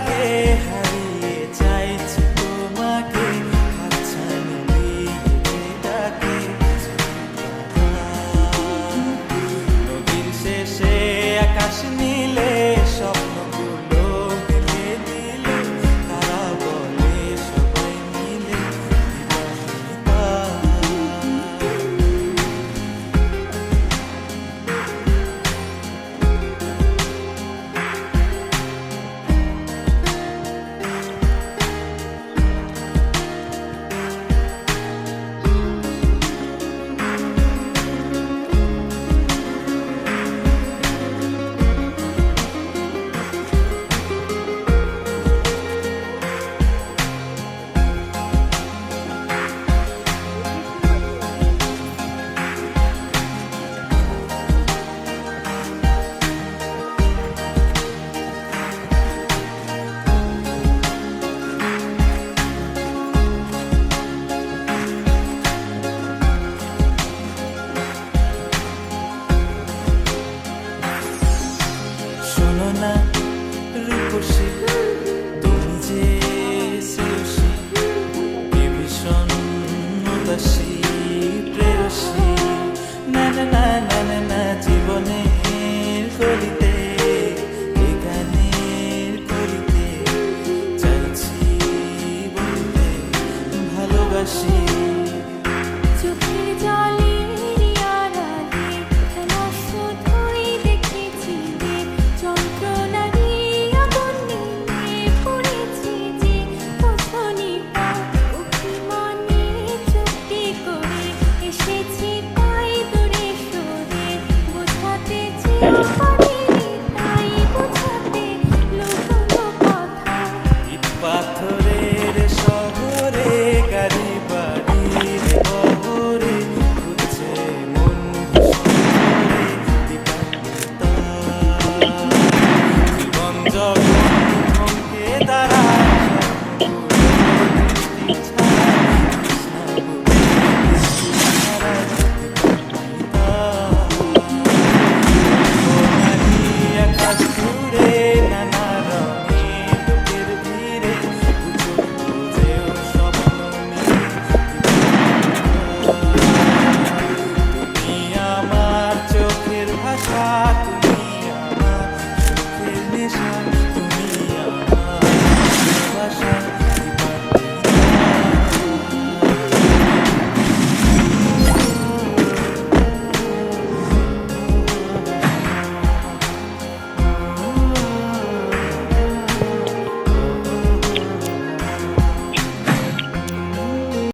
ডাকে হারিয়ে চাইছি তোমাকে, হাতছানি দিয়ে ডাকে নদীর শেষে আকাশ নীলে স্বপ্নগুলো দিলে দিলে তারা বলে সবাই মিলে বিবাহিতা। শোনো না রূপসী, তুমি যে শ্রেয়সী, কে ভীষণ উদাসী প্রেয়সী, না না না না না না জীবনের কলিতে এ গানের কলিতে চাইছি বলতে ভালোবাসি। চোখের জলের আড়ালে খেলা শুধুই দেখেছি যে যন্ত্রণারই আগুন নিয়ে পড়েছি যে বসনিটা অভিমানে চুক্তি করে এসেছি তাই দূরে সরে বোঝাতে চেয়ে পারিনি তাই বোঝাতে লুকোনো কথা। ইট পাথরের শহরে গাড়ি বাড়ির বহরে ঘুরছে মন ভীষণে বিপাকিতা। জীবন যখন থমকে দাঁড়ায় স্বপ্নগুলো দৃষ্টি ছাড়ায়, তৃষ্ণা বুকে দৃষ্টি ছাড়ায় বিপাকিতা। সোনালি আকাশ জুড়ে নানা রঙে লোকের ভিড়ে গুজব বুঝেও স্বপ্ন নিয়ে বিপাকিতা। তুমি আমার চোখের ভাষা।